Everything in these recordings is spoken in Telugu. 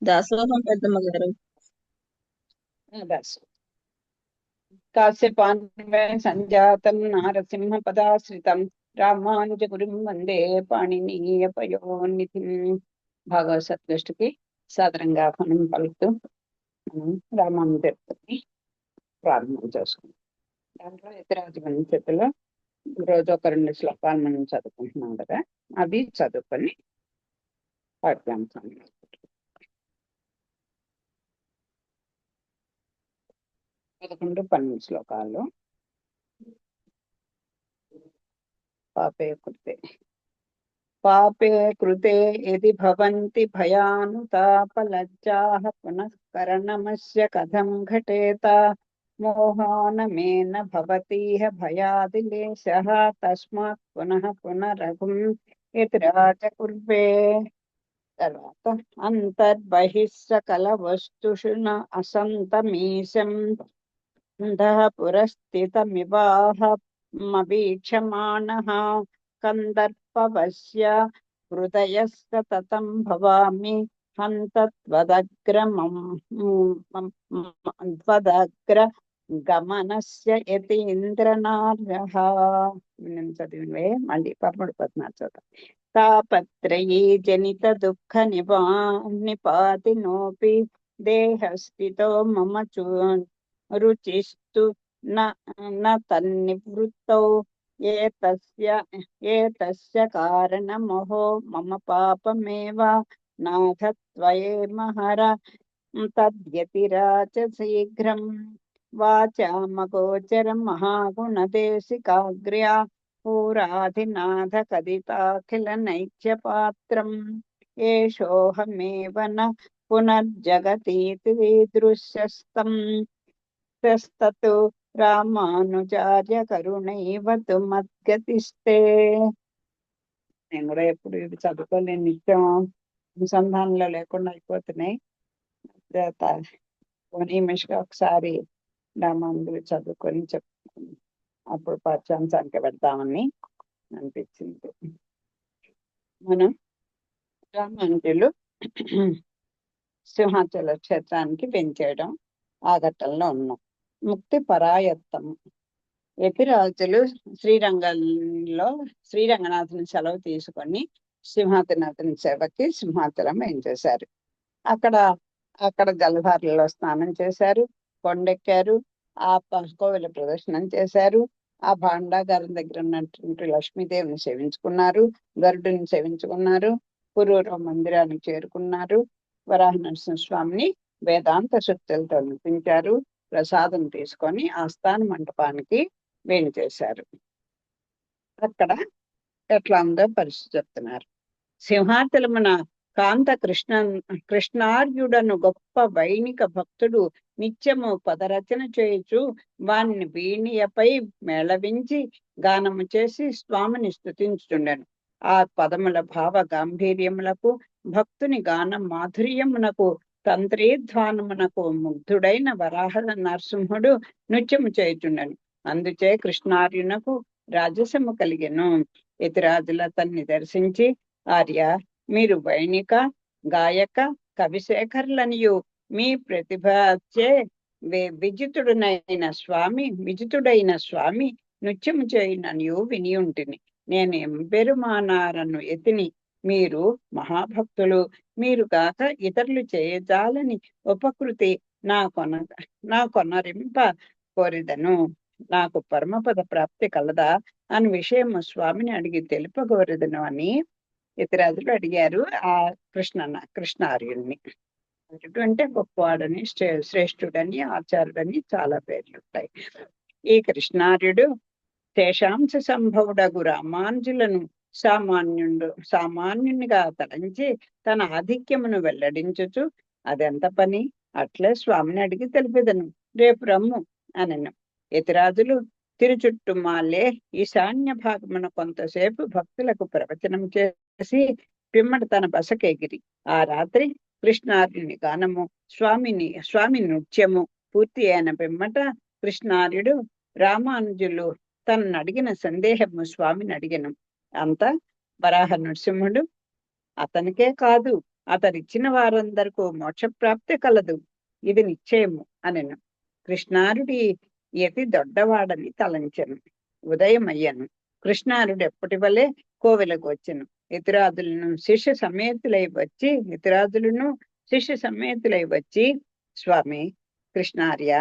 దాసోహం పెద్దమ్మ గారు. దాసు కాశ్యపాన్వయ సంజాతం నారసింహ పదాశ్రితం రామానుజగురుం వందే పాణినీయ పయోనిధిం. భాగవత సత్కృష్టికి సాదరంగా ఆహ్వానం పలుకుతూ మనం రామానుజని ప్రారంభం చేసుకుంటాం. దాంట్లో ఇతరాజు చేతిలో రోజు ఒక 2 శ్లోకాలు మనం చదువుకుంటున్నాం కదా, అవి చదువుకొని పాఠ్యాంశం 11-12 శ్లోకాలు. పాపే కృతే యది భవంతి భయానుతాపలజ్జాః పునఃకరణమస్య కథం ఘటేత మోహానమేన భవతీహ భయాదిలేశః తస్మాత్ పునః పునరఘుం యతిరాజ కుర్వే. తర్వాత అంతర్బహిః సకల వస్తుషు న అసంతమీశం అంధః పురస్థితమివాహమవీక్షమాణః కందర్పవస్య హృదయస్య తతం భవామి హంతత్వదగ్ర గమనస్య యతీంద్రనార్యః. నేను చదివినవే మళ్ళీ 13-14 చదువు. తాపత్రయీ జనిత దుఃఖ నిపాతినోపి దేహస్థితో మమ రుచిస్తు న తన్నివృత్తౌ ఏతస్య కారణమహో మమ పాపమేవ నాథ త్వయేమహర తద్యతిరాచ శీఘ్రం. వాచామగోచర మహాగుణదేశికాగ్ర్యా పూరాధినాథ కదితాఖిల నైత్యపాత్రం ఏషోహమేవ న పునర్జగతీతి వీదృశ్యస్తం తస్తు రామానుజార్య కరుణైవతు మద్గతిస్తే. నేను కూడా ఎప్పుడు ఇది చదువుకోలేని నిత్యం అనుసంధానంలో లేకుండా అయిపోతున్నాయి. నిమిషంగా ఒకసారి రామానుజులు చదువుకొని అప్పుడు పాఠ్యాంశానికి పెడతామని అనిపించింది. మనం రామానుజులు సింహాచల క్షేత్రానికి పెంచేయడం ఆ ఘట్టంలో ఉన్నాం. ముక్తి పరాయత్తం. యతిరాజులు శ్రీరంగనాథుని సెలవు తీసుకొని సింహాద్రినాథుని సేవకి సింహాచలం ఏం చేశారు. అక్కడ జలధారలలో స్నానం చేశారు, కొండెక్కారు, ఆ కోవిల ప్రదర్శనం చేశారు, ఆ భాండాగారం దగ్గర ఉన్నటువంటి లక్ష్మీదేవిని సేవించుకున్నారు, గరుడుని సేవించుకున్నారు, పురూరవ మందిరానికి చేరుకున్నారు, వరాహ నరసింహస్వామిని వేదాంత శక్తులతో నిపించారు, ప్రసాదం తీసుకొని ఆస్థాన మంటపానికి వేయించేశారు. అక్కడ ఎట్లా ఉందో పరిస్థితి చెప్తున్నారు. సింహాచలమున కాంత కృష్ణార్యుడను గొప్ప వైణిక భక్తుడు నిత్యము పదరచన చేయుచు వాణ్ణి వీణియపై మేళవించి గానము చేసి స్వామిని స్తుతించుచుండెను. ఆ పదముల భావ గాంభీర్యములకు భక్తుని గాన మాధుర్యమునకు తంత్రీధ్వానమునకు ముగ్ధుడైన వరాహ నరసింహుడు నృత్యము చేయుచుండెను. అందుచే కృష్ణార్యునకు రాజసము కలిగెను. యతిరాజుల తన్ని దర్శించి, ఆర్య, మీరు వైణిక, గాయక, కవిశేఖరులనియు మీ ప్రతిభచే విజితుడైన స్వామి నృత్యము చేయుననియు వినియుంటిని. నేను ఎంబెరుమానారను ఎతిని, మీరు మహాభక్తులు, మీరు కాక ఇతరులు చేయజాలని ఉపకృతి నా కొనరింప కోరిదను. నాకు పరమపద ప్రాప్తి కలదా అని విషయము స్వామిని అడిగి తెలుపగోరిదను అని యతిరాజులు అడిగారు ఆ కృష్ణార్యుణ్ణి. అంటే గొప్పవాడని, శ్రేష్ఠుడని, ఆచార్యుడని చాలా పేర్లు ఉంటాయి. ఈ కృష్ణార్యుడు శేషాంశ సంభవుడగు రామానుజులను సామాన్యునిగా తలంచి తన ఆధిక్యమును వెల్లడించుచు, అదెంత పని, అట్లే స్వామిని అడిగి తెలిపేదను, రేపు రమ్ము అనెను. యతిరాజులు తిరుచుట్టుమాలే ఈశాన్య భాగమున కొంతసేపు భక్తులకు ప్రవచనం చేసి పిమ్మట తన బసకెగిరి ఆ రాత్రి కృష్ణార్యుని గానము, స్వామి నృత్యము పూర్తి అయిన పిమ్మట కృష్ణార్యుడు రామానుజులు తనను అడిగిన సందేహము స్వామిని అడిగను. అంత వరాహ నరసింహుడు అతనికే కాదు అతడిచ్చిన వారందరకు మోక్షప్రాప్తి కలదు, ఇది నిశ్చయము అనెను. కృష్ణారుడి యతి దొడ్డవాడని తలంచెను. ఉదయమయ్యను. కృష్ణారుడు ఎప్పటి వలె కోవెలకు వచ్చెను. ఇతరాదులను శిష్య సమేతులై వచ్చి, స్వామి కృష్ణార్య,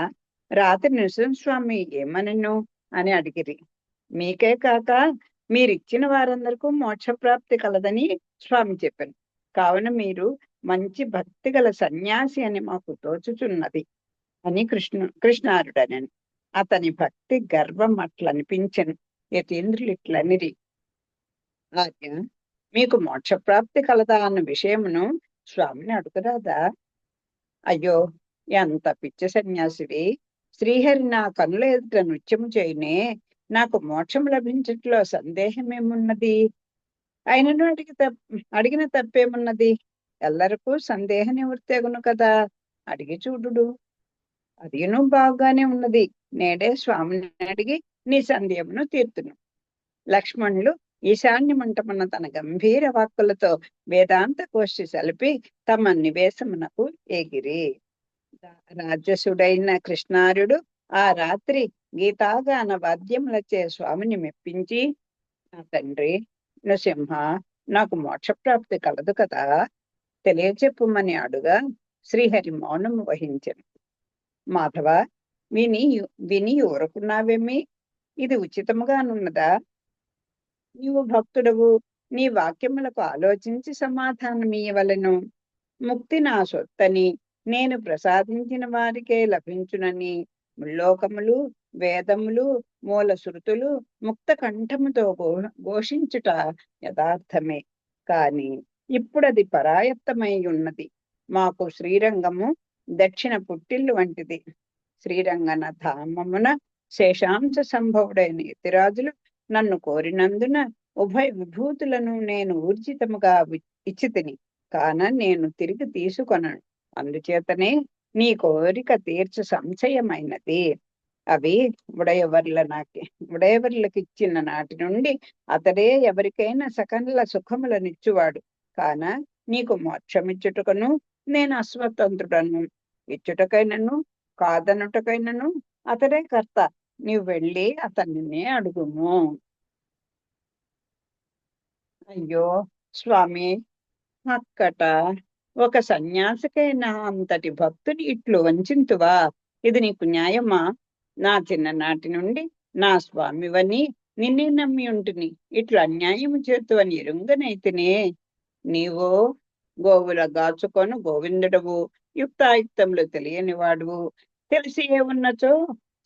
రాత్రి నృసింహస్వామి ఏమనెను అని అడిగిరి. మీకే కాక మీరిచ్చిన వారందరికీ మోక్షప్రాప్తి కలదని స్వామి చెప్పాను. కావున మీరు మంచి భక్తి గల సన్యాసి అని మాకు తోచుచున్నది అని కృష్ణారుడనెను. అతని భక్తి గర్వం అట్లనిపించెను. యతీంద్రులు ఇట్లనిరి, ఆర్య, మీకు మోక్షప్రాప్తి కలదా అన్న విషయమును స్వామిని అడుగురాదా? అయ్యో, ఎంత పిచ్చి సన్యాసివి! శ్రీహరి నా కనుల ఎదుట నృత్యము చేయునే, నాకు మోక్షం లభించట్లో సందేహమేమున్నది? ఆయనను అడిగిన తప్పేమున్నది? ఎల్లరికూ సందేహ నివృత్తేగును కదా, అడిగి చూడుడు. అదిను బాగానే ఉన్నది. నేడే స్వామిని అడిగి నీ సందేహమును తీర్తును. లక్ష్మణులు ఈశాన్య మంటమున తన గంభీర వాక్కులతో వేదాంత గోష్ఠి సలిపి తమ నివేశమునకు ఎగిరి. రాజసుడైన కృష్ణార్యుడు ఆ రాత్రి గీతాగాన వాద్యములచే స్వామిని మెప్పించి, నా తండ్రి నృసింహ, నాకు మోక్షప్రాప్తి కలదు కదా, తెలియచెప్పుమని అడుగా శ్రీహరి మౌనము వహించెను. మాధవ, విని ఊరుకున్నావేమి? ఇది ఉచితముగానున్నదా? నీవు భక్తుడవు, నీ వాక్యములకు ఆలోచించి సమాధానమియ్యవలెను. ముక్తి నా సొత్తని, నేను ప్రసాదించిన వారికే లభించునని ముల్లోకములు, వేదములు, మూల శృతులు ముక్త కంఠముతో ఘోషించుట యథార్థమే. కాని ఇప్పుడది పరాయత్తమై ఉన్నది. మాకు శ్రీరంగము దక్షిణ పుట్టిల్లు వంటిది. శ్రీరంగన ధామమున శేషాంశ సంభవుడైన యతిరాజులు నన్ను కోరినందున ఉభయ విభూతులను నేను ఊర్జితముగా ఇచ్చితిని, కాన నేను తిరిగి తీసుకొనను. అందుచేతనే నీ కోరిక తీర్చ సంశయమైనది. అవి ఉడయవర్లకిచ్చిన నాటి నుండి అతడే ఎవరికైనా సకల సుఖములనిచ్చువాడు. కాన నీకు మోక్షమిచ్చుటకును నేను అస్వతంత్రుడను. ఇచ్చుటకైనను కాదనుటకైనను అతడే కర్త. నీవు వెళ్ళి అతన్ని అడుగుము. అయ్యో స్వామి, అక్కట ఒక సన్యాసికైనా అంతటి భక్తుని ఇట్లు వంచింతువా? ఇది నీకు న్యాయమా? నా చిన్ననాటి నుండి నా స్వామివని నిన్నే నమ్మి ఉంటుని, ఇట్లు అన్యాయము చేతు అని ఎరుంగనైతినే. నీవో గోవుల గాచుకొని గోవిందుడవు, యుక్తాయుక్తములు తెలియని వాడువు. తెలిసి ఏమున్నచో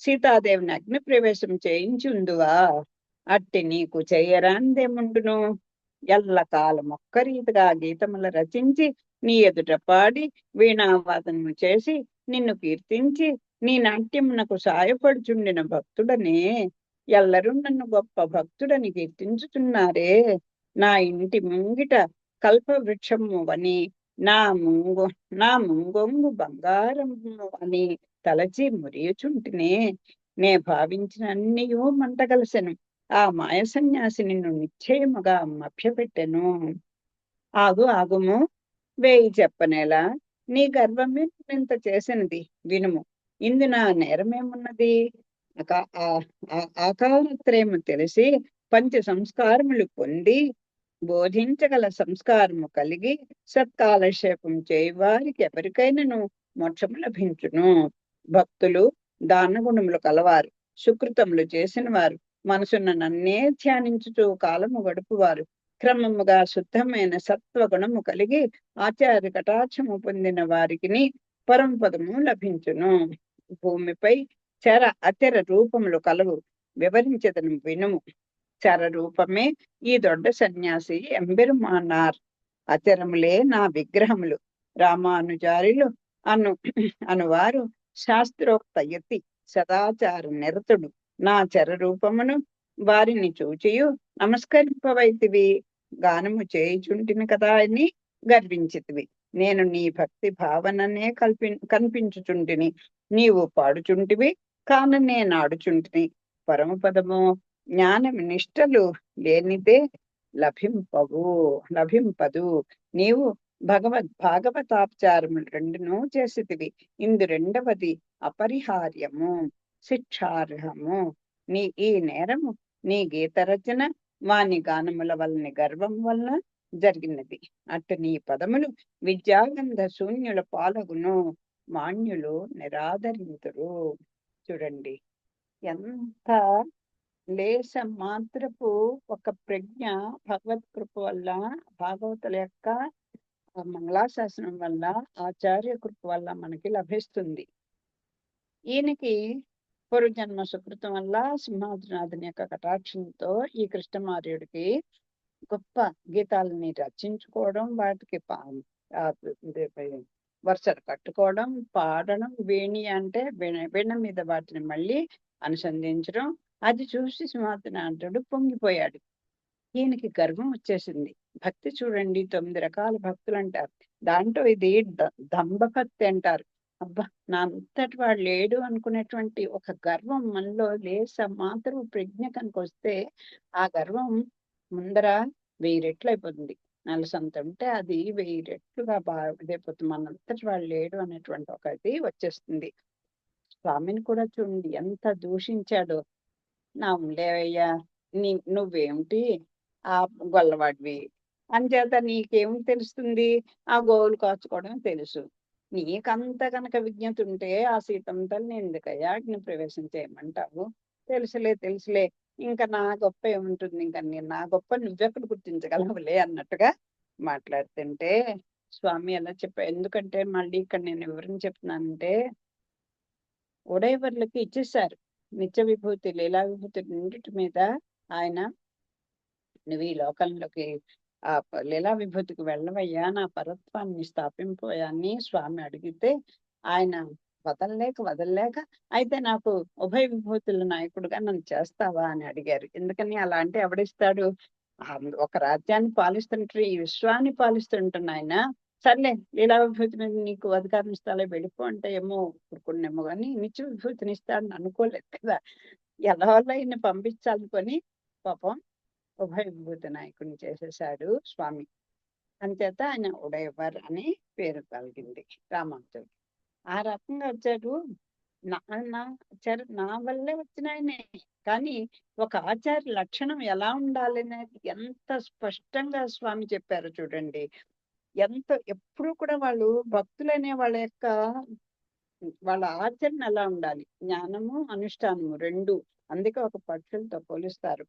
సీతాదేవిని అగ్ని ప్రవేశం చేయించి ఉందువా? అట్టి నీకు చేయరాందేముండును? ఎల్లకాలం ఒక్క రీతిగా గీతములు రచించి నీ ఎదుట పాడి వీణావాదనము చేసి నిన్ను కీర్తించి నీ నాట్యమునకు సాయపడుచుండిన భక్తుడనే. ఎల్లరూ నన్ను గొప్ప భక్తుడని కీర్తించుచున్నారే. నా ఇంటి ముంగిట కల్ప వృక్షము అని, నా ముంగొంగు బంగారము అని తలచి మురియుచుంటినే. నే భావించిన అన్నియూ మంటగలసెను. ఆ మాయ సన్యాసి నిన్ను నిశ్చయముగా మభ్యపెట్టెను. ఆగుము, వేయి చెప్పనేలా. నీ గర్వమే ఇంత చేసినది. వినుము, ఇందు నా నేరమేమున్నది? ఆకారత్రయము తెలిసి పంచ సంస్కారములు పొంది బోధించగల సంస్కారము కలిగి సత్కాలక్షేపం చేయవారికి ఎవరికైనాను మోక్షము లభించును. భక్తులు, దానగుణములు కలవారు, సుకృతములు చేసిన వారు, మనసున్న నన్నే ధ్యానించుచు కాలము గడుపువారు, క్రమముగా శుద్ధమైన సత్వగుణము కలిగి ఆచార్య కటాక్షము పొందిన వారికి పరమపదము లభించును. భూమిపై చర అచర రూపములు కలవు, వివరించదను వినుము. చర రూపమే ఈ దొడ్డ సన్యాసి ఎంబెరుమానార్. అచరములే నా విగ్రహములు. రామానుజారులు అనువారు శాస్త్రోక్త యతి, సదాచార నిరతుడు. నా చర రూపమును వారిని చూచియు నమస్కరింపవైతివి, గానము చేయుచుంటిని కదా అని గర్వించితివి. నేను నీ భక్తి భావననే కనిపించుచుంటిని. నీవు పాడుచుంటివి, కాన నేను ఆడుచుంటిని. పరమపదము జ్ఞానం నిష్టలు లేనిదే లభింపదు. నీవు భాగవతాపచారములు రెండును చేసితివి. ఇందు రెండవది అపరిహార్యము, శిక్షార్హము. ఈ నేరము నీ గీత రచన వాని గానముల వలన గర్వం వలన జరిగినది. అటు నీ పదములు విద్యాగంధ శూన్యుల పాలగును, మాన్యులు నిరాదరింతురు. చూడండి, ఎంత లేశ మాత్రపు ఒక ప్రజ్ఞ భగవత్ కృప వల్ల, భాగవతుల యొక్క మంగళాశాసనం వల్ల, ఆచార్య కృప వల్ల మనకి లభిస్తుంది. ఈయనకి పూర్వజన్మ సుకృతం వల్ల సింహాద్రినాథుని యొక్క కటాక్షంతో ఈ కృష్ణమార్యుడికి గొప్ప గీతాలని రచించుకోవడం, వాటికి వరుసలు కట్టుకోవడం, పాడడం, వేణి అంటే వీణ మీద వాటిని మళ్ళీ అనుసంధించడం, అది చూసి సింహాద్రినాథుడు పొంగిపోయాడు. ఈయనకి గర్వం వచ్చేసింది. భక్తి చూడండి, 9 రకాల భక్తులు అంటారు. దాంట్లో ఇది దంభ భక్తి అంటారు. అబ్బా, నా అంతటి వాడు లేడు అనుకునేటువంటి ఒక గర్వం మనలో లేస మాత్రం ప్రజ్ఞ కనుక వస్తే, ఆ గర్వం ముందర 1000 రెట్లు అయిపోతుంది. నలసంత ఉంటే అది 1000 రెట్లుగా ఇదైపోతుంది. మనంతటి వాడు లేడు అనేటువంటి ఒక ఇది వచ్చేస్తుంది. స్వామిని కూడా చూడండి ఎంత దూషించాడో. నా ఉండేవయ్యా, నువ్వేమిటి ఆ గొల్లవాడివి, అంచేత నీకేం తెలుస్తుంది, ఆ గోవులు కాచుకోవడం తెలుసు. నీకంత కనుక విజ్ఞత ఉంటే ఆ సీతంతల్ని ఎందుకయ్యా అగ్ని ప్రవేశం చేయమంటావు? తెలుసులే, ఇంకా నా గొప్ప ఏముంటుంది, ఇంకా నా గొప్ప నువ్వెక్కడ గుర్తించగలవులే అన్నట్టుగా మాట్లాడుతుంటే స్వామి ఎలా చెప్పా. ఎందుకంటే మళ్ళీ ఇక్కడ నేను వివరణ చెప్తున్నానంటే, ఉడయవర్లకి ఇచ్చేశారు నిత్య విభూతి, లీలా విభూతి రెండింటి మీద ఆయన, నువ్వు ఈ లోకంలోకి ఆ లీలా విభూతికి వెళ్ళవయ్యా, నా పరత్వాన్ని స్థాపింపోయా అని స్వామి అడిగితే, ఆయన వదలలేక అయితే నాకు ఉభయ విభూతుల నాయకుడుగా నన్ను చేస్తావా అని అడిగారు. ఎందుకని అలా అంటే ఎవడిస్తాడు? ఒక రాజ్యాన్ని పాలిస్తుంటే, ఈ విశ్వాన్ని పాలిస్తుంటున్న ఆయన, సర్లే లీలా విభూతి మీద నీకు అధికారం ఇస్తాలే, వెళ్ళిపో అంటే ఏమో ఊరుకునేమో, కానీ నిత్య విభూతిని ఇస్తాడని అనుకోలేదు కదా. ఎలా ఆయన పంపించాలనుకొని పాపం ఉభయ విభూతి నాయకుడిని చేసేసాడు స్వామి. అంచేత ఆయన ఉడయవర్ అని పేరు కలిగింది రామానుజుడు. ఆ రకంగా వచ్చాడు. నా వల్లే వచ్చిన ఆయనే, కానీ ఒక ఆచార్య లక్షణం ఎలా ఉండాలి అనేది ఎంత స్పష్టంగా స్వామి చెప్పారు చూడండి. ఎప్పుడు కూడా వాళ్ళు భక్తులనే వాళ్ళ ఆచరణ ఎలా ఉండాలి, జ్ఞానము అనుష్ఠానము రెండు. అందుకే ఒక పక్షులతో పోలిస్తారు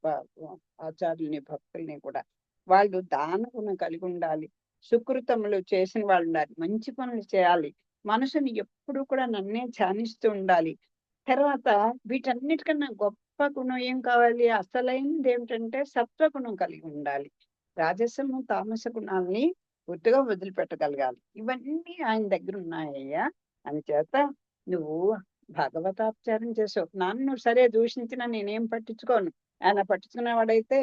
ఆచార్యుల్ని భక్తుల్ని కూడా. వాళ్ళు దాన గుణం కలిగి ఉండాలి, సుకృతములు చేసిన వాళ్ళు ఉండాలి, మంచి పనులు చేయాలి, మనసుని ఎప్పుడు కూడా నన్నే ధ్యానిస్తూ ఉండాలి. తర్వాత వీటన్నిటికన్నా గొప్ప గుణం ఏం కావాలి, అసలైనది ఏమిటంటే సత్వగుణం కలిగి ఉండాలి. రాజసము తామస గుణాలని పూర్తిగా వదిలిపెట్టగలగాలి. ఇవన్నీ ఆయన దగ్గర ఉన్నాయ్యా. అంచేత నువ్వు భాగవతాపచారం చేసావు, నన్ను సరే దూషించినా నేనేం పట్టించుకోను. ఆయన పట్టించుకునేవాడైతే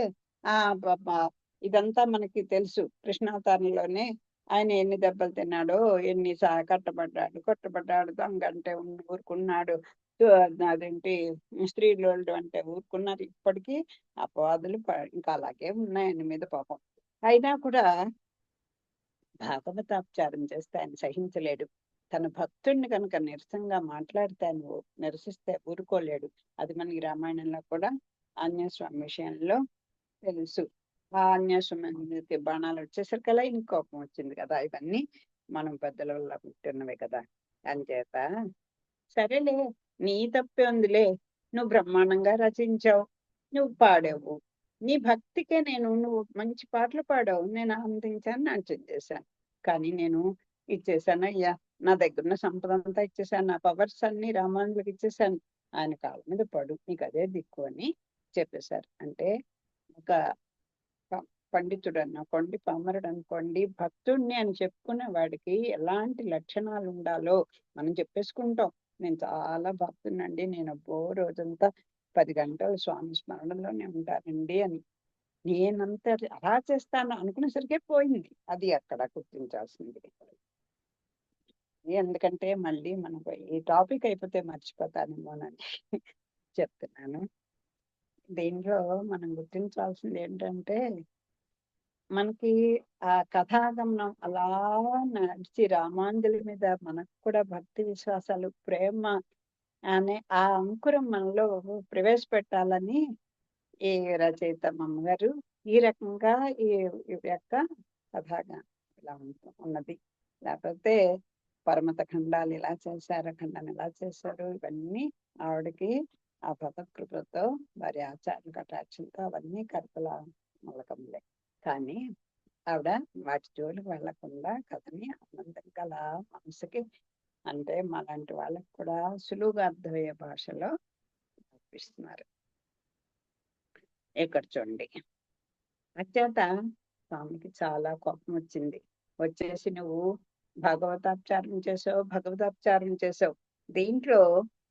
ఇదంతా మనకి తెలుసు. కృష్ణావతారంలోనే ఆయన ఎన్ని దెబ్బలు తిన్నాడో, ఎన్ని కొట్టబడ్డాడు, దొంగ అంటే ఊరుకున్నాడు, అదేంటి స్త్రీలు అంటే ఊరుకున్నారు. ఇప్పటికీ అపవాదులు ఇంకా అలాగే ఉన్నాయి ఆయన మీద పాపం. అయినా కూడా భాగవతాపచారం చేస్తే ఆయన సహించలేడు. తన భక్తుడిని కనుక నిరసంగా మాట్లాడితే ఆయన నిరసిస్తే ఊరుకోలేడు. అది మనకి రామాయణంలో కూడా ఆంజనేయస్వామి విషయంలో తెలుసు. ఆ ఆంజనేయస్వామి బాణాలు వచ్చేసరికల్లా ఇంక కోపం వచ్చింది కదా. ఇవన్నీ మనం పెద్దల వల్ల పుట్టినవే కదా. అంచేత సరేలే, నీ తప్పే ఉందిలే, నువ్వు బ్రహ్మాండంగా రచించావు, నువ్వు పాడావు, నీ భక్తికే నువ్వు మంచి పాటలు పాడావు, నేను ఆనందించాను, నాట్యం చేశాను. కానీ నేను ఇచ్చేసాను అయ్యా, నా దగ్గరున్న సంపద అంతా ఇచ్చేసాను, నా పవర్స్ అన్ని రామానుజులకు ఇచ్చేసాను, ఆయన కాళ్ళ మీద పడు, నీకు అదే దిక్కు అని చెప్పేశారు. అంటే ఒక పండితుడు అనుకోండి, పామరుడు అనుకోండి, భక్తుడిని అని చెప్పుకునే వాడికి ఎలాంటి లక్షణాలు ఉండాలో మనం చెప్పేసుకుంటాం. నేను చాలా భక్తునండి, నేను రోజంతా 10 గంటలు స్వామి స్మరణలోనే ఉంటానండి అని. నేనంత అలా చేస్తాను అనుకునేసరికే పోయింది. అది అక్కడ గుర్తించాల్సింది. ఎందుకంటే మళ్ళీ మనకు ఈ టాపిక్ అయిపోతే మర్చిపోతానేమోనని చెప్తున్నాను. దీంట్లో మనం గుర్తించాల్సింది ఏంటంటే, మనకి ఆ కథాగమనం అలా నడిచి రామాంజలి మీద మనకు కూడా భక్తి విశ్వాసాలు, ప్రేమ అనే ఆ అంకురం మనలో ప్రవేశపెట్టాలని ఈ రచయిత అమ్మగారు ఈ రకంగా ఈ ఈ యొక్క కథాగా ఇలా ఉన్నది. లేకపోతే పరమత ఖండాలు ఇలా చేశారు, ఖండాన్ని ఇలా చేశారు, ఇవన్నీ ఆవిడకి ఆ భగవత్కృపతో వారి ఆచార్య కటాక్షంతో అవన్నీ కల్పల మూలకములే. కానీ ఆవిడ వాటి జోలికి వెళ్లకుండా కథని ఆనందంగా అలా మనసుకి, అంటే మాలాంటి వాళ్ళకి కూడా సులువుగా అర్థమయ్యే భాషలో చూపిస్తున్నారు. ఇక్కడ చూడండి, అత్యంత స్వామికి చాలా కోపం వచ్చింది. వచ్చేసి నువ్వు భగవతాపచారం చేసావు. దీంట్లో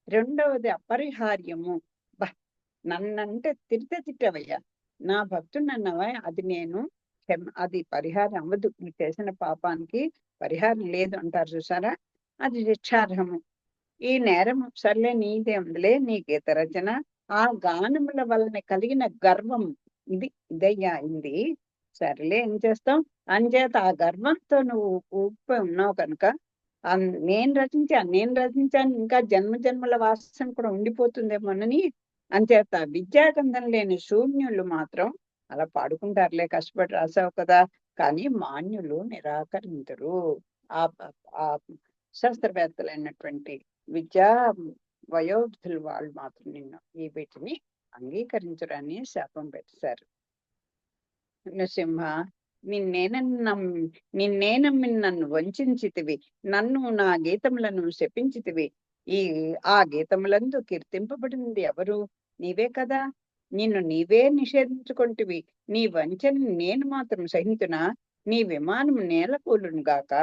రెండవది అపరిహార్యము. నన్నంటే తిట్టవయ్యా, నా భక్తుడు నన్నవా, అది నేను అది పరిహారం అవ్వదు. నువ్వు చేసిన పాపానికి పరిహారం లేదు అంటారు చూసారా, అది శిక్షార్హము. ఈ నేరం సర్లే నీదే ఉందిలే, నీ గీత రచన ఆ గానముల వలన కలిగిన గర్వం ఇదయ్యా అయింది. సర్లే ఏం చేస్తాం, అంచేత ఆ గర్వంతో నువ్వు ఊపిపోయి ఉన్నావు కనుక నేను రచించాను ఇంకా జన్మల వాసన కూడా ఉండిపోతుందేమోనని, అంచేత విద్యాగంధం లేని శూన్యులు మాత్రం అలా పాడుకుంటారులే, కష్టపడి రాసావు కదా, కానీ మాన్యులు నిరాకరించరు. ఆ శాస్త్రవేత్తలైనటువంటి విద్యా వయోవృద్ధులు వాళ్ళు మాత్రం ఈ వీటిని అంగీకరించరని శాపం పెట్టారు. నృసింహ, నిన్నే నమ్మి నన్ను వంచితివి, నన్ను నా గీతములను శపించితివి. ఆ గీతములందు కీర్తింపబడింది ఎవరు? నీవే కదా. నిన్ను నీవే నిషేధించుకొంటివి. నీ వంచన నేను మాత్రం సహించునా? నీ విమానము నేలకూలును గాక,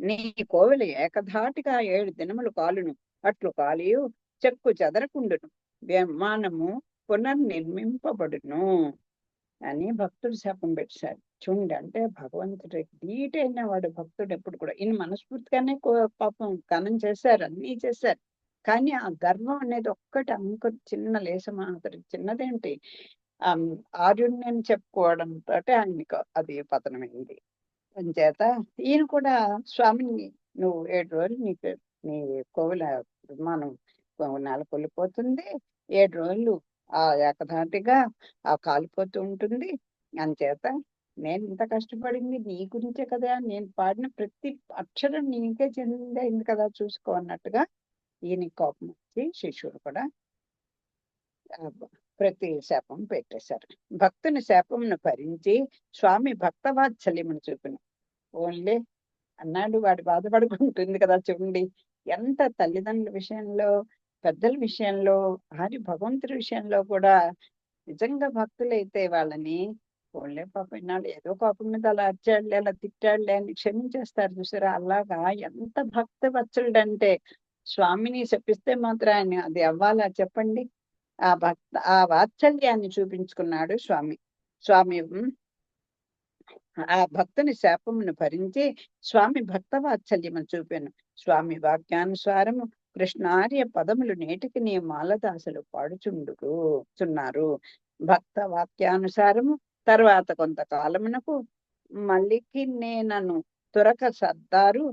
నీ కోవెల ఏకధాటిగా 7 దినములు కాలును, అట్లు కాలియు చెక్కు చెదరకుండును, విమానము పునర్నిర్మింపబడును అని భక్తుడు శాపం పెట్టాడు. చూడండి, అంటే భగవంతుడు ధీటైన వాడు భక్తుడు ఎప్పుడు కూడా. ఈయన మనస్ఫూర్తిగానే పాపం గనం చేశారు, అన్నీ చేశారు. కానీ ఆ గర్వం అనేది ఒక్కటి చిన్న లేశం మాత్రం, చిన్నదేంటి, ఆరుణ్యం చెప్పుకోవడంతో ఆయనకు అది పతనమైంది. అంచేత ఈయన కూడా స్వామిని, నువ్వు 7 రోజులు నీ కోవిల విమానం నెలకొల్లిపోతుంది, 7 రోజులు ఆ ఏకధాటిగా ఆ కాలిపోతూ ఉంటుంది. అంచేత నేను ఇంత కష్టపడింది నీ గురించే కదా, నేను పాడిన ప్రతి అక్షరం నీకే చెందింది కదా, చూసుకో అన్నట్టుగా ఈయన కోపం వచ్చి శిష్యుడు కూడా ప్రతి శాపం పెట్టేశారు. భక్తుని శాపమును భరించి స్వామి భక్తవాత్సల్యమును చూపిన. ఓన్లీ అన్నాడు, వాడు బాధపడుకుంటుంది కదా. చూడండి, ఎంత తల్లిదండ్రుల విషయంలో, పెద్దల విషయంలో, భగవంతుడి విషయంలో కూడా నిజంగా భక్తులైతే వాళ్ళని ఓన్లే పాపం ఇన్నాళ్ళు ఏదో కోపం మీద అలా అరిచాడులే, అలా తిట్టాడులే అని క్షమించేస్తారు చూసారా. అలాగా ఎంత భక్త వత్సలుడంటే, స్వామిని శపిస్తే మాత్రం ఆయన అది అవ్వాలా చెప్పండి. ఆ వాత్సల్యాన్ని చూపించుకున్నాడు స్వామి. ఆ భక్తుని శాపమును భరించి స్వామి భక్త వాత్సల్యము చూపాను. స్వామి వాక్యానుసారము కృష్ణార్య పదములు నేటికి నీ మాలదాసులు పాడుచున్నారు. భక్త వాక్యానుసారము తర్వాత కొంతకాలమునకు మళ్ళీకి నేనను తురక సర్దారు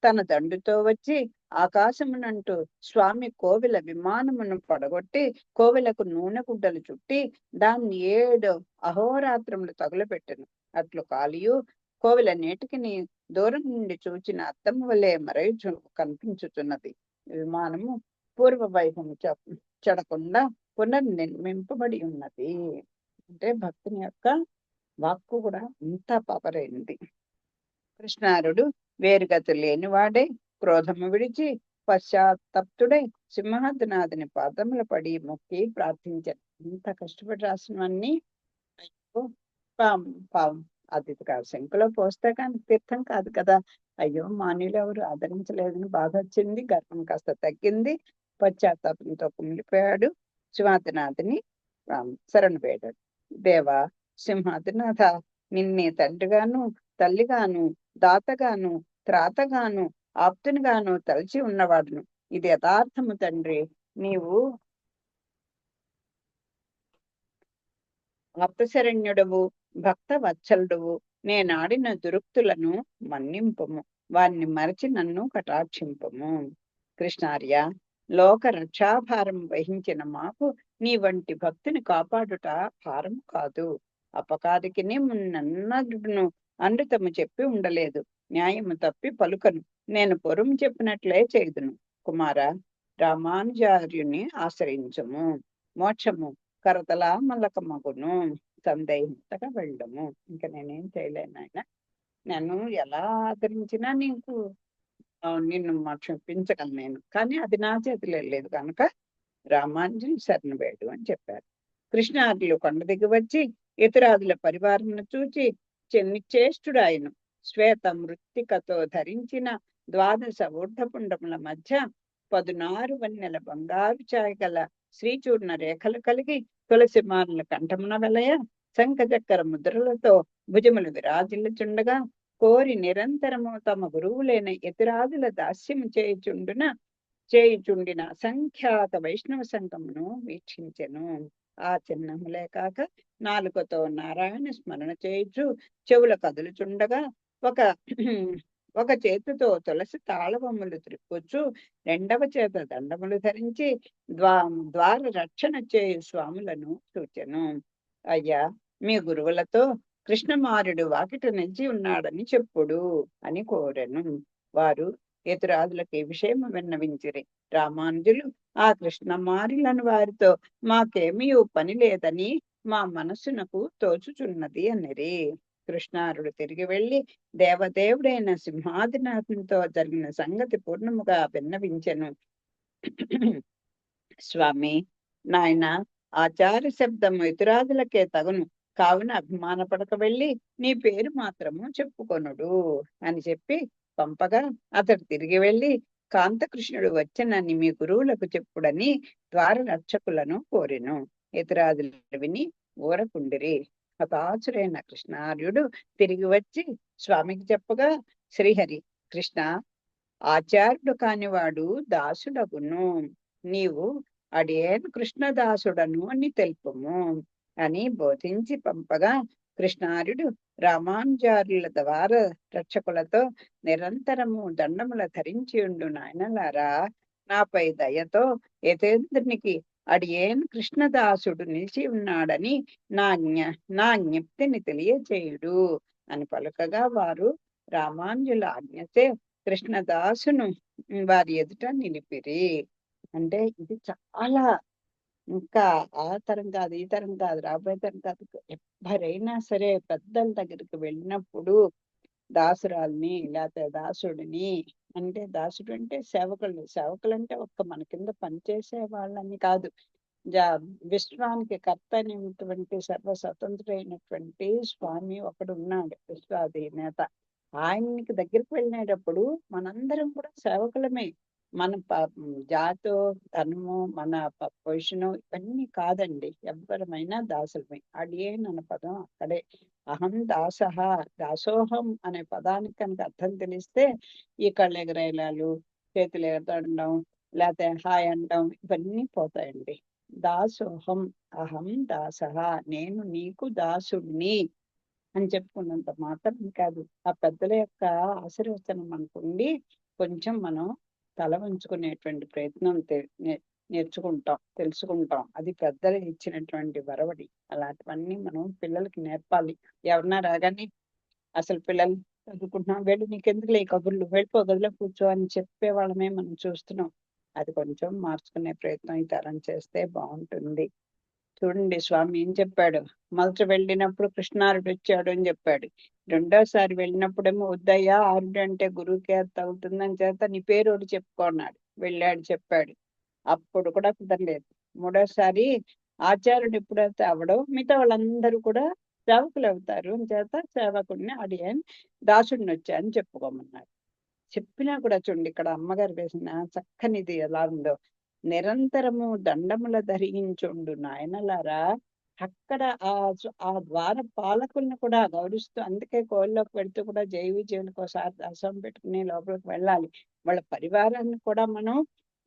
తన దండుతో వచ్చి ఆకాశమునంటూ స్వామి కోవిల విమానమును పడగొట్టి కోవిలకు నూనె గుడ్డలు చుట్టి దాన్ని 7 అహోరాత్రములు తగులపెట్టెను. అట్లు కాలియు కోవిల నేటికి దూరం నుండి చూచిన అద్దము వలె మరయుచు కనిపించుతున్నది. విమానము పూర్వ వైభవము చెడకుండా పునర్నిర్మింపబడి ఉన్నది. అంటే భక్తుని యొక్క వాక్కు కూడా ఇంత పవరైంది. కృష్ణారుడు వేరుగతి లేనివాడే క్రోధము విడిచి పశ్చాత్తప్తుడై సింహాద్రినాథుని పాదముల పడి మొక్కి ప్రార్థించాను. ఇంత కష్టపడి రాసినవన్నీ అది శంకులో పోస్తే కానీ తీర్థం కాదు కదా. అయ్యో, మాన్యులు ఎవరు ఆదరించలేదని బాధ వచ్చింది, గర్వం కాస్త తగ్గింది, పశ్చాత్తాపంతో కుమిలిపోయాడు, సింహాద్రినాథుని శరణు వేడాడు. దేవా సింహాద్రినాథ, నిన్నే తండ్రిగాను తల్లిగాను దాతగాను త్రాతగాను ఆప్తునిగాను తలచి ఉన్నవాడును. ఇది యథార్థము తండ్రి. నీవు ఆప్తశరణ్యుడవు, భక్త వత్సలుడువు, నేనాడిన దురుక్తులను మన్నింపుము, వారిని మరచి నన్ను కటాక్షింపము. కృష్ణార్య, లోక రక్షాభారం వహించిన మాకు నీ వంటి భక్తిని కాపాడుట భారం కాదు. అపకారికిని మున్నన్నడును అమృతము చెప్పి ఉండలేదు. న్యాయము తప్పి పలుకను, నేను పొరుము చెప్పినట్లే చేయుదును. కుమార, రామానుజార్యుని ఆశ్రయించము, మోక్షము కరతలా మల్లకమగును. సందేహించగా వెళ్ళము. ఇంకా నేనేం చేయలేను ఆయన. నన్ను ఎలా ఆదరించినా నీకు నిన్ను క్షమించగలను నేను, కానీ అది నా చేతిలో లేదు కనుక రామానుజుని శరణు వేడు అని చెప్పారు. కృష్ణాదులు కొండ దిగి వచ్చి ఇతరాదుల పరివారమును చూచి నిశ్చేష్టుడాయను. శ్వేత మృత్తికతో ధరించిన ద్వాదశ ఊర్ధపుండముల మధ్య 16 వన్నెల బంగారు ఛాయ గల శ్రీచూర్ణ రేఖలు కలిగి తులసి మానుల కంఠమున వెలయ శంఖచక్ర ముద్రలతో భుజములు విరాజిల్లుచుండగా కోరి నిరంతరము తమ గురువులైన ఇతరాదుల దాస్యము చేయుచుండిన అసంఖ్యాత వైష్ణవ సంఘమును వీక్షించెను. ఆ చిన్నములే కాక నాలుకతో నారాయణ స్మరణ చేయుచు చెవుల కదులుచుండగా ఒక చేతితో తులసి తాళవములు త్రిప్పుచు రెండవ చేత దండములు ధరించి ద్వార రక్షణ చేయు స్వాములను సూచెను. అయ్యా, మీ గురువులతో కృష్ణమారుడు వాకిట నిలిచి ఉన్నాడని చెప్పుడు అని కోరెను. వారు ఇతరాదులకు ఈ విషయం విన్నవించిరి. రామానుజులు ఆ కృష్ణమారులను వారితో మాకేమీ పని లేదని మా మనస్సునకు తోచుచున్నది అనిరి. కృష్ణారుడు తిరిగి వెళ్లి దేవదేవుడైన సింహాదినాథంతో జరిగిన సంగతి పూర్ణముగా విన్నవించెను. స్వామి, నాయన, ఆచార శబ్దము ఇతరాదులకే తగును, కావున అభిమానపడక వెళ్ళి నీ పేరు మాత్రము చెప్పుకొనుడు అని చెప్పి పంపగా అతడు తిరిగి వెళ్ళి కాంతకృష్ణుడు వచ్చనని మీ గురువులకు చెప్పుడని ద్వార రక్షకులను కోరెను. ఇతరాదులు విని ఊరకుండిరి. హతాచురైన కృష్ణార్యుడు తిరిగి వచ్చి స్వామికి చెప్పగా, శ్రీహరి, కృష్ణ ఆచార్యుడు కానివాడు దాసుడగును, నీవు అడియేను కృష్ణదాసుడను అని తెలుపుము అని బోధించి పంపగా కృష్ణార్యుడు రామానుజారుల ద్వార రక్షకులతో నిరంతరము దండముల ధరించి ఉండు నాయనలారా, నాపై దయతో యతేంద్రునికి అడియేన్ కృష్ణదాసుడు నిలిచి ఉన్నాడని నా జ్ఞప్తిని తెలియచేయుడు అని పలుకగా వారు రామానుజుల ఆజ్ఞతే కృష్ణదాసును వారి ఎదుట నిలిపిరి. అంటే ఇది చాలా, ఇంకా ఆ తరం కాదు, ఈ తరం కాదు, రాబోయే తరం కాదు, ఎవరైనా సరే పెద్దల దగ్గరికి వెళ్ళినప్పుడు దాసురాల్ని లేకపోతే దాసుడిని, అంటే దాసుడు అంటే సేవకులు అంటే ఒక్క మన కింద పనిచేసే వాళ్ళని కాదు, విశ్వానికి కర్త అయినటువంటి సర్వస్వతంత్రుడైనటువంటి స్వామి ఒకడు ఉన్నాడు, విశ్వాధినేత. ఆయనకి దగ్గరికి వెళ్ళినప్పుడు మనందరం కూడా సేవకులమే. మన జాతో ధనము మన పొజిషను ఇవన్నీ కాదండి, ఎవ్వరమైనా దాసులమే. అడియేన్ అనే పదం అక్కడే. అహం దాసహ, దాసోహం అనే పదానికి కనుక అర్థం తెలిస్తే ఈ కళ్ళు ఎగరేలాలు, చేతులు ఎగరడం, లేకపోతే హాయ్ అనడం ఇవన్నీ పోతాయండి. దాసోహం, అహం దాసహ, నేను నీకు దాసుడిని అని చెప్పుకున్నంత మాత్రం కాదు. ఆ పెద్దల యొక్క ఆశీర్వచనం అనుకుండి కొంచెం మనం తల వంచుకునేటువంటి ప్రయత్నం నేర్చుకుంటాం, తెలుసుకుంటాం. అది పెద్దలు ఇచ్చినటువంటి వరవడి. అలాంటివన్నీ మనం పిల్లలకి నేర్పాలి. ఎవరన్నా రాగానే అసలు పిల్లలు చదువుకుంటున్నాం, వెళ్ళు నీకెందుకులే కబుర్లు, వెళ్ళిపో గదిలో కూర్చో అని చెప్పే వాళ్ళమే మనం చూస్తున్నాం. అది కొంచెం మార్చుకునే ప్రయత్నం ఈ తరం చేస్తే బాగుంటుంది. చూడండి, స్వామి ఏం చెప్పాడు. మొదట వెళ్ళినప్పుడు కృష్ణారుడు వచ్చాడు అని చెప్పాడు. రెండోసారి వెళ్ళినప్పుడేమో వద్దయ్యా, ఆరుడు అంటే గురువుకే తగులుతుందని చేత నీ పేరు ఒకటి చెప్పుకున్నాడు. వెళ్ళాడు, చెప్పాడు. అప్పుడు కూడా కుదరలేదు. మూడోసారి ఆచార్యుడు ఎప్పుడైతే అవడో మిగతా వాళ్ళందరూ కూడా సేవకులు అవుతారు అని చేత సేవకుడిని అడిగాను, దాసుడిని వచ్చా అని చెప్పుకోమన్నాడు. చెప్పినా కూడా చూడండి, ఇక్కడ అమ్మగారు వేసిన చక్కనిది ఎలా ఉందో. నిరంతరము దండముల ధరించుండు నాయనలారా, అక్కడ ఆ ద్వార పాలకుల్ని కూడా గౌరవిస్తూ, అందుకే కోయిల్లోకి వెళ్తూ కూడా జై విజయులకు ఒకసారి దాసం పెట్టుకుని లోపలికి వెళ్ళాలి. వాళ్ళ పరివారాన్ని కూడా మనం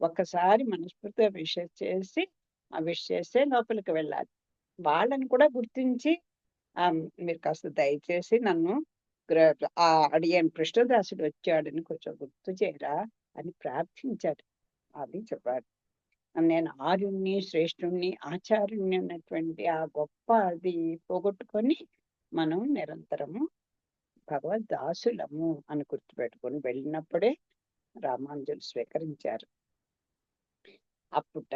ఒక్కసారి మనస్ఫూర్తిగా విష్ చేస్తే లోపలికి వెళ్ళాలి. వాళ్ళని కూడా గుర్తించి మీరు కాస్త దయచేసి నన్ను అడిగాను, కృష్ణదాసుడు వచ్చాడని కొంచెం గుర్తు చేయరా అని ప్రార్థించాడు. అది చెప్పాడు. నేను ఆర్యుణ్ణి, శ్రేష్ఠుణ్ణి, ఆచార్యుణ్ణి అన్నటువంటి ఆ గొప్ప అది పోగొట్టుకొని మనం నిరంతరము భగవద్దాసులము అని గుర్తుపెట్టుకొని వెళ్ళినప్పుడే రామానుజులు స్వీకరించారు. అప్పుట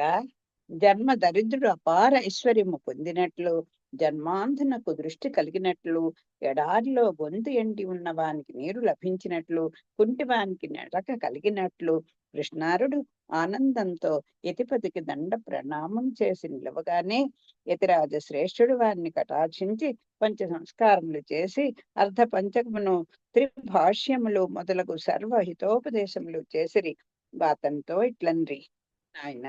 జన్మ దరిద్రుడు అపార ఐశ్వర్యము పొందినట్లు, జన్మాంధనకు దృష్టి కలిగినట్లు, ఎడారిలో గొంతు ఎండి ఉన్న వానికి నీరు లభించినట్లు, కుంటివానికి నడక కలిగినట్లు, కృష్ణారుడు ఆనందంతో యతిపతికి దండ ప్రణామం చేసి నిలవగానే యతిరాజ శ్రేష్ఠుడు వారిని కటాక్షించి పంచ సంస్కారములు చేసి అర్ధ పంచకమును త్రిభాష్యములు మొదలగు సర్వ హితోపదేశములు చేసిరి. అతనితో ఇట్లన్రి, ఆయన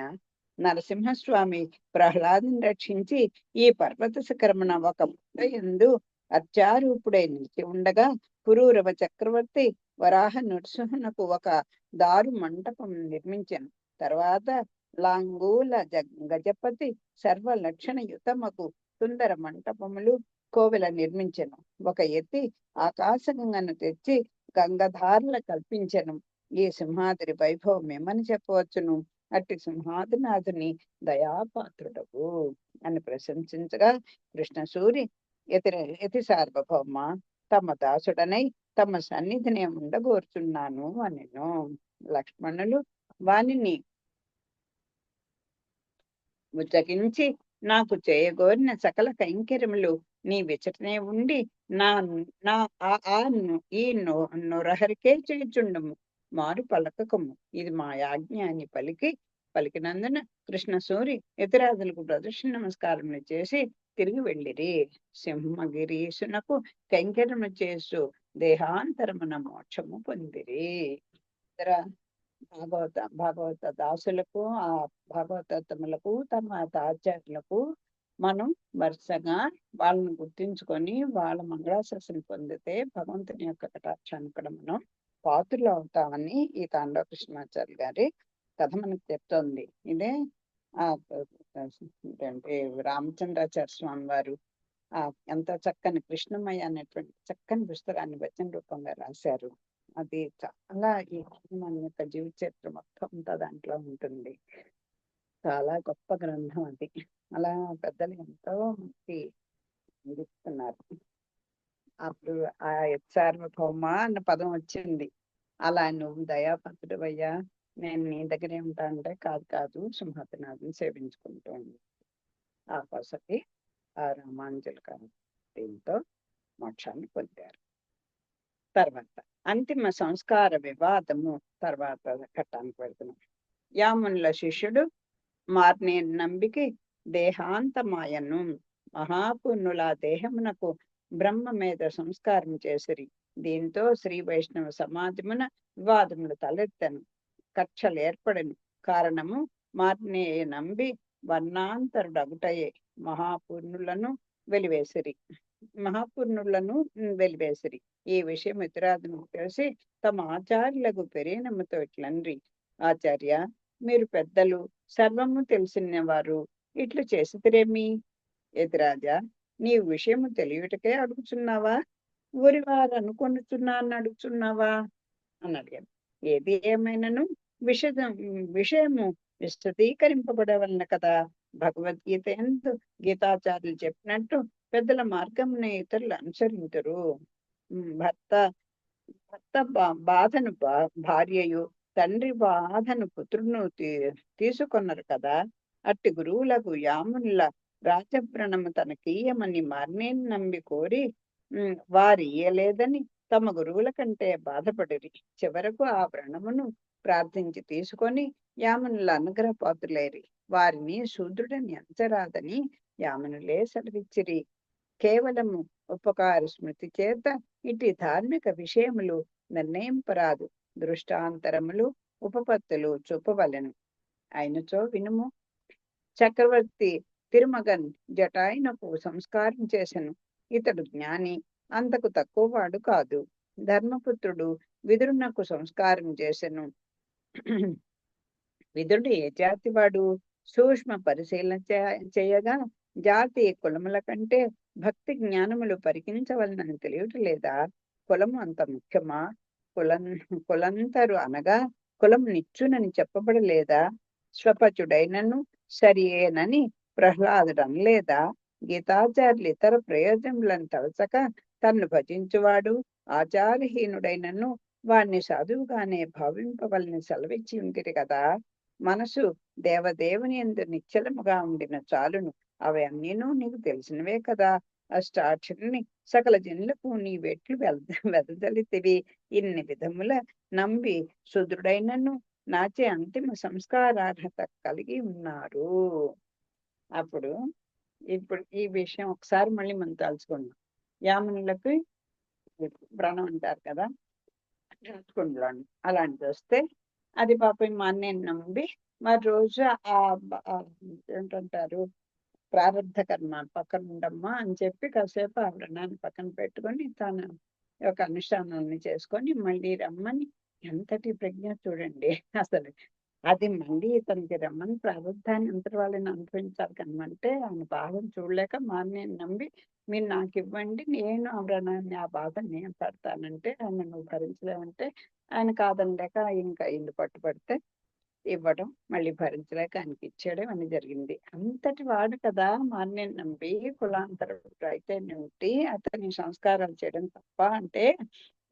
నరసింహస్వామి ప్రహ్లాదుని రక్షించి ఈ పర్వత శిఖరమున ఒక యందు అత్యారూపుడై నిలిచి ఉండగా పురూరవ చక్రవర్తి వరాహ నృసింహునకు ఒక దారు మంటపం నిర్మించాను. తర్వాత లాంగూల గజపతి సర్వ లక్షణ యుతమకు సుందర మంటపములు కోవెల నిర్మించెను. ఒక ఎత్తి ఆకాశగంగను తెచ్చి గంగధారల కల్పించెను. ఈ సింహాద్రి వైభవం ఏమని చెప్పవచ్చును. అట్టి సింహాద్రినాథుని దయాపాత్రుడవు అని ప్రశంసించగా, కృష్ణసూరి యతి సార్వభౌమ తమ దాసుడనై తమ సన్నిధిని ఉండగోరుచున్నాను అనెను. లక్ష్మణులు వానిని ఉచ్చగించి, నాకు చేయగోరిన సకల కైంకర్యములు నీ విచటనే ఉండి నా నా ఈ నొరహరికే చేయుచుండము, మారు పలకకము, ఇది మా యాజ్ఞ అని పలికినందున కృష్ణసూరి యతిరాజులకు ప్రదర్శన నమస్కారములు చేసి తిరిగి వెళ్ళిరి. సింహగిరీసునకు కైంకర్యము చేసు దేహాంతరమున మోక్షము పొందిరి. భాగవత దాసులకు, ఆ భాగవతములకు, తమ ఆచార్యులకు మనం వరుసగా వాళ్ళని గుర్తించుకొని వాళ్ళ మంగళాశాసనం పొందితే భగవంతుని యొక్క కటాక్షాన్ని కూడా మనం పాత్రలు అవుతామని ఈ తాండవ కృష్ణాచార్య గారి కథ మనకు చెప్తోంది. ఇదే ఏంటంటే రామచంద్రాచార్య స్వామి వారు ఎంత చక్కని కృష్ణమయ్య అనేటువంటి చక్కని పుస్తకాన్ని వచన రూపంగా రాశారు. అది చాలా మన యొక్క జీవిత చరిత్ర మొత్తం అంతా దాంట్లో ఉంటుంది. చాలా గొప్ప గ్రంథం అది. అలా పెద్దలు ఎంతో మంది అందిస్తున్నారు. అప్పుడు ఆ సార్వభౌమ అన్న పదం వచ్చింది. అలా నువ్వు దయాపత్రుడవయ్యా, నేను నీ దగ్గరే ఉంటా అంటే కాదు సింహద్రినాథుని సేవించుకుంటూ ఉంది. ఆ కోసకి ఆ రామానుజుల గారు దీంతో మోక్షాన్ని పొందారు. తర్వాత అంతిమ సంస్కార వివాదము తర్వాత ఘట్టానికి వెళ్తున్నాం. యామునుల శిష్యుడు మార్నే నంబికి దేహాంతమాయను. మహాపుణ్యుల దేహమునకు బ్రహ్మ మీద సంస్కారం చేసిరి. దీంతో శ్రీ వైష్ణవ సమాజమున వివాదములు తలెత్తను, కక్షలు ఏర్పడను. కారణము మార్నే నంబి వర్ణాంతరుడగుటయే మహాపుణ్యులను వెలివేసిరి. ఈ విషయం ఇతరాదును తెలిసి తమ ఆచార్యులకు పెరేనమ్మతో ఇట్లన్రి, ఆచార్య, మీరు పెద్దలు, సర్వము తెలిసిన వారు, ఇట్లు చేసిరేమి? ఎదురాజా, నీ విషయము తెలియటకే అడుగుచున్నావా, ఊరి వారు అనుకొనుచున్నాను అడుగుచున్నావా అని అడిగాను. ఏది ఏమైనాను విషయము విశదీకరింపబడవలన కదా. భగవద్గీత ఎందు గీతాచార్యులు చెప్పినట్టు పెద్దల మార్గంని ఇతరులు అనుసరించరు. భర్త బాధను భార్యయు, తండ్రి బాధను పుత్రును తీసుకొన్నారు కదా. అట్టి గురువులకు యామునుల రాజప్రణము తనకీయమని మార్నేని నంబి కోరి వారు ఇయ్యలేదని తమ గురువుల కంటే బాధపడిరి. చివరకు ఆ వ్రణమును ప్రార్థించి తీసుకొని యామునుల అనుగ్రహ పాత్రులేరి. వారిని శూద్రుడని ఎంచరాదని యామునులే సెలవిచ్చిరి. కేవలము ఉపకార స్మృతి చేత ఇటు ధార్మిక విషయములు నిర్ణయింపరాదు. దృష్టాంతరములు ఉపపత్తులు చూపవలెను. అయినచో వినుము. చక్రవర్తి తిరుమగన్ జటాయునకు సంస్కారం చేసెను. ఇతడు జ్ఞాని, అంతకు తక్కువ వాడు కాదు. ధర్మపుత్రుడు విదురునకు సంస్కారం చేసెను. విదురుడు ఏ జాతి వాడు? సూక్ష్మ పరిశీలన చేయగా జాతి కులముల కంటే భక్తి జ్ఞానములు పరికించవలనని తెలియటం లేదా? కులము అంత ముఖ్యమా? కులం కులంతరు అనగా కులం నిచ్చునని చెప్పబడలేదా? స్వపచుడైనను సరియేనని ప్రహ్లాదుడు అనలేదా? గీతాచార్యులు ఇతర ప్రయోజనములను తలచక తన్ను భజించువాడు ఆచారహీనుడైనను వాణ్ణి సాధువుగానే భావింపవలని సెలవిచ్చి ఉంటిరి కదా. మనసు దేవదేవుని యందు నిశ్చలముగా ఉండిన చాలును. అవి అన్నీనూ నీకు తెలిసినవే కదా. అష్టాక్షరిని సకల జనులకు నీ వెట్లు వెదజల్లితివి. ఇన్ని విధముల నమ్మి శుద్రుడైనను నాచే అంతిమ సంస్కారార్హత కలిగి ఉన్నారు. అప్పుడు ఇప్పుడు ఈ విషయం ఒకసారి మళ్ళీ మనం తలుచుకుందాం. యామునులకు వ్రణం అంటారు కదా, చూసుకుంటాను అలాంటిది వస్తే అది పాపం మా అన్నయ్యని నమ్మి మరి రోజు ఏంటంటారు ప్రారంధ కర్మ పక్కన ఉండమ్మా అని చెప్పి కాసేపు ఆ వ్రణాన్ని పక్కన పెట్టుకొని తన యొక్క అనుష్ఠానాన్ని చేసుకొని మళ్ళీ రమ్మని, ఎంతటి ప్రజ్ఞ చూడండి అసలు. అది మళ్ళీ తనకి రమ్మని ప్రారంధాన్ని అంతటి వాళ్ళని అనుభవించాలి కనమంటే ఆయన బాధను చూడలేక మా అన్నయ్యని నమ్మి మీరు నాకు ఇవ్వండి, నేను ఆ వ్రణాన్ని ఆ బాధను నేను పడతానంటే ఆయన నువ్వు భరించలేమంటే ఆయన కాదనలేక ఇంకా ఇల్లు పట్టుబడితే ఇవ్వడం, మళ్ళీ భరించలేక ఆయనకి ఇచ్చేయడం అని జరిగింది. అంతటి వాడు కదా మా అన్నయ్యని నమ్మి కులాంతరుడు అయితే నుండి అతని సంస్కారాలు చేయడం తప్ప అంటే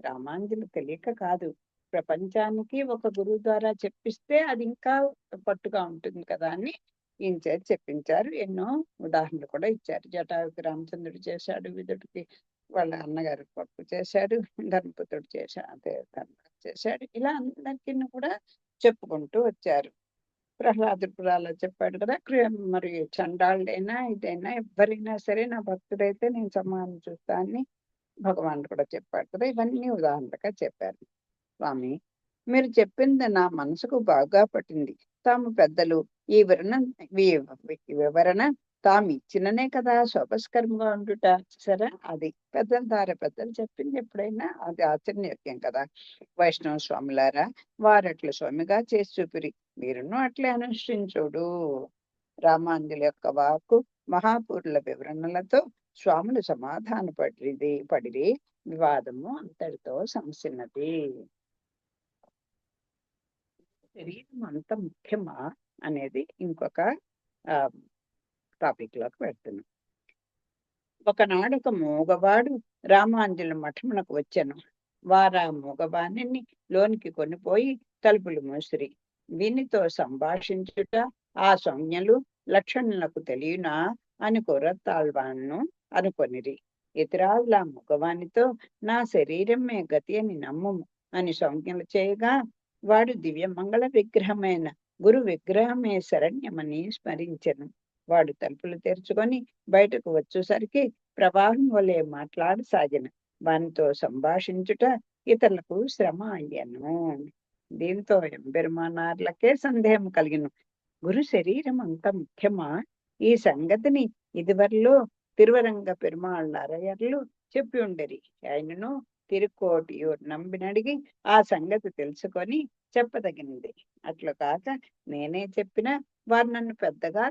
రామాంజలి తెలియక కాదు. ప్రపంచానికి ఒక గురువు ద్వారా చెప్పిస్తే అది ఇంకా పట్టుగా ఉంటుంది కదా అని ఈయన చేతి చెప్పించారు. ఎన్నో ఉదాహరణలు కూడా ఇచ్చారు. జటాయుకి రామచంద్రుడు చేశాడు, విదుడికి వాళ్ళ అన్నగారు కొడుకు చేశాడు, ధర్మపుత్రుడు చేశాడు. ఇలా అందరికీ కూడా చెప్పుకుంటూ వచ్చారు. ప్రహ్లాదుడు కూడా అలా చెప్పాడు కదా. మరి చండాళ్ళైనా ఇదైనా ఎవరైనా సరే నా భక్తుడైతే నేను సమానం చూస్తా అని భగవానుడు కూడా చెప్పాడు కదా. ఇవన్నీ ఉదాహరణగా చెప్పారు. స్వామి, మీరు చెప్పింది నా మనసుకు బాగా పట్టింది. తాము పెద్దలు ఈ వివరణ తాము ఇచ్చిననే కదా శోభస్కరంగా ఉండుట. సరే, అది పెద్దల ద్వారా పెద్దలు చెప్పింది ఎప్పుడైనా అది ఆచరణయోగ్యం కదా. వైష్ణవ స్వాములారా, వారట్ల స్వామిగా చేసి చూపిరి, మీరును అట్లే అనుష్ఠించుడు. రామాంజలి యొక్క వాక్కు మహాపూర్ల వివరణలతో స్వాములు సమాధాన పడిరి. వివాదము అంతటితో సమసినది. శరీరం అంత ముఖ్యమా అనేది ఇంకొక టాపిక్ లోకి పెడుతున్నాం. ఒకనాడు ఒక మూగవాడు రామాంజలి మఠమునకు వచ్చాను. వారా మూగవాణిని లోనికి కొనిపోయి తలుపులు మూసిరి. వీనితో సంభాషించుట ఆ సంజ్ఞలు లక్షణులకు తెలియనా అని కొరతాళ్వాను అనుకొనిరి. ఇతరాల మూగవానితో నా శరీరమే గతి అని నమ్ముము అని సంజ్ఞలు చేయగా వాడు దివ్యమంగళ విగ్రహమైన గురు విగ్రహమే శరణ్యమని స్మరించెను. వాడు తలుపులు తెరుచుకొని బయటకు వచ్చేసరికి ప్రవాహం వలె మాట్లాడసాగిన. వానితో సంభాషించుట ఇతరులకు శ్రమ అయ్యాను. దీంతో ఎంబెరుమానార్లకే సందేహం కలిగిన. గురు శరీరం అంత ముఖ్యమా? ఈ సంగతిని ఇదివరలో తిరువరంగ పెరుమాళ్ళ అరయర్లు చెప్పి ఉండరి. ఆయనను తిరుకోటియూరు నంబినడిగి ఆ సంగతి తెలుసుకొని చెప్పదగినది. అట్లు కాక నేనే చెప్పినా వారు నన్ను పెద్దగా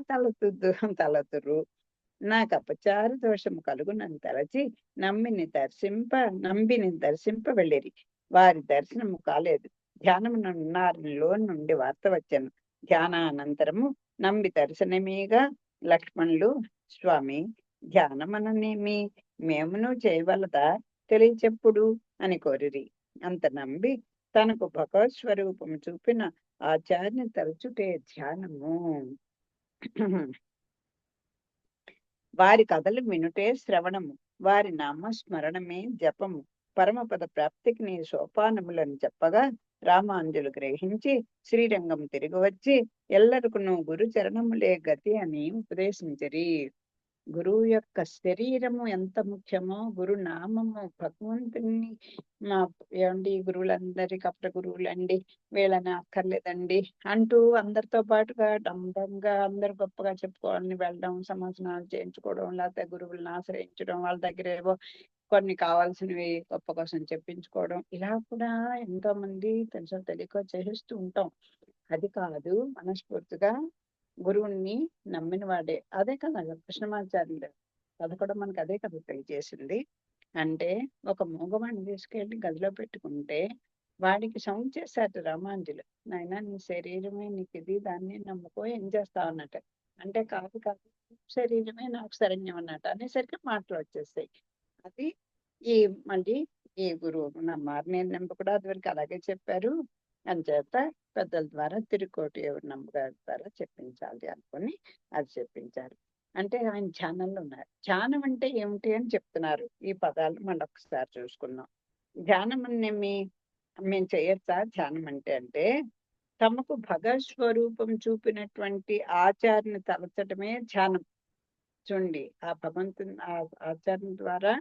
తలతురు. నాకు అపచార దోషము కలుగునని తలచి నంబిని దర్శింప వెళ్ళిరి. వారి దర్శనము కాలేదు. ధ్యానమునున్నారని లోన్ నుండి వార్త వచ్చాను. ధ్యానానంతరము నంబి దర్శనమేగా లక్ష్మణులు, స్వామి ధ్యానమననేమి మేమును చేయవలదా తెలియచెప్పుడు అని కోరిరి. అంత నంబి తనకు భగవత్ స్వరూపము చూపిన ఆచార్య తరచుటే ధ్యానము. వారి కథలు వినుటే శ్రవణము, వారి నామస్మరణమే జపము. పరమపద ప్రాప్తికి నీ సోపానములను చెప్పగా రామాంజులు గ్రహించి శ్రీరంగం తిరిగి వచ్చి ఎల్లరికును గురు చరణములే గతి అని ఉపదేశించరి. గురువు యొక్క శరీరము ఎంత ముఖ్యమో గురు నామము భగవంతుని మా ఏమండి గురువులందరి కపట గురువులండి, వీళ్ళని అక్కర్లేదండి అంటూ అందరితో పాటుగా డంబంగా అందరు గొప్పగా చెప్పుకోవాలని వెళ్ళడం, సమాసనాలు చేయించుకోవడం, లేకపోతే గురువులను ఆశ్రయించడం, వాళ్ళ దగ్గర ఏవో కొన్ని కావాల్సినవి గొప్ప కోసం చెప్పించుకోవడం, ఇలా కూడా ఎంతో మంది తెలుసో తెలియక చేస్తూ ఉంటాం. అది కాదు, మనస్ఫూర్తిగా గురువుని నమ్మిన వాడే. అదే కదా కృష్ణమాచార్యులు కథ కూడా మనకు అదే కదా తెలియజేసింది. అంటే ఒక మూగవాడిని తీసుకెళ్ళి గదిలో పెట్టుకుంటే వాడికి సౌండ్ చేశారట రామానుజులు. నాయనా నీ శరీరమే నీకు ఇది, దాన్ని నమ్ముకో ఏం చేస్తావు అన్నట్టు. అంటే కాదు కాదు శరీరమే నాకు శరణ్యం అన్నట్టు అనేసరికి మాటలు వచ్చేస్తాయి. అది ఈ మళ్ళీ ఈ గురువు నమ్మారు కూడా అది వరకు అలాగే చెప్పారు. అంచేత పెద్దల ద్వారా తిరుకోటి నమ్మగారి ద్వారా చెప్పించాలి అనుకుని అది చెప్పించారు. అంటే ఆయన ధ్యానంలో ఉన్నారు. ధ్యానం అంటే ఏమిటి అని చెప్తున్నారు. ఈ పదాలు మనం ఒకసారి చూసుకుందాం. ధ్యానం అనేమి మేము చేయొచ్చా? ధ్యానం అంటే తమకు భగవత్ స్వరూపం చూపినటువంటి ఆచార్యని తలచటమే ధ్యానం. చూడండి, ఆ భగవంతుని ఆ ఆచార్యం ద్వారా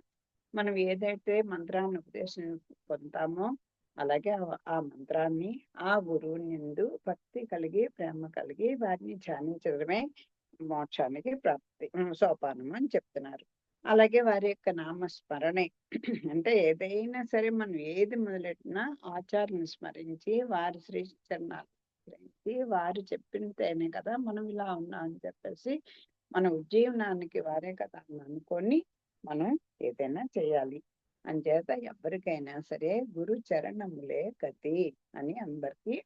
మనం ఏదైతే మంత్రాన్ని ఉపదేశం పొందుతామో అలాగే ఆ మంత్రాన్ని ఆ గురువు నిందు భక్తి కలిగి ప్రేమ కలిగి వారిని ధ్యానించడమే మోక్షానికి ప్రాప్తి సోపానం అని చెప్తున్నారు. అలాగే వారి యొక్క నామస్మరణే అంటే ఏదైనా సరే మనం ఏది మొదలెట్టినా ఆచార్యని స్మరించి వారి శ్రీచరణాలు స్మరించి వారు చెప్పినతేనే కదా మనం ఇలా ఉన్నాం అని చెప్పేసి మన ఉజ్జీవనానికి వారే కదా అని అనుకొని మనం ఏదైనా చేయాలి. అంచేత ఎవరికైనా సరే గురు చరణములే గతి అని అందరికీ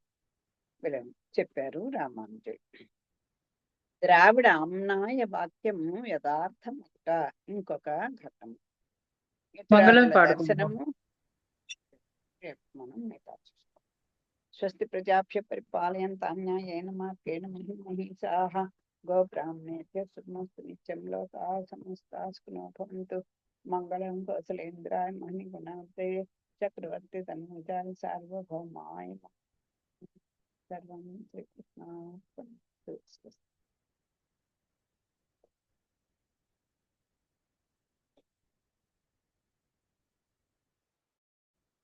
చెప్పారు రామానుజులు. ద్రావిడ ఆమ్నాయ వాక్యము యథార్థమట ఇంకొక ఘట్టము. మంగళం ఇతరాదుల పాడుకుందాం. దర్శనము రేపు మనం మిగతా చూస్తాం. స్వస్తి ప్రజాభ్య పరిపాలయంతాం న్యాయేన మార్గేణ మహిమహీషాః గోబ్రాహ్మణేభ్య శుభమస్తు నిత్యం లోకాః సమస్తాః సుఖినో భవంతు. మంగళం కౌసలేంద్రాయ మణిగుణాబ్దే చక్రవర్తి తనూజాయ సార్వభౌమాయ సర్వం శ్రీకృష్ణార్పణమస్తు.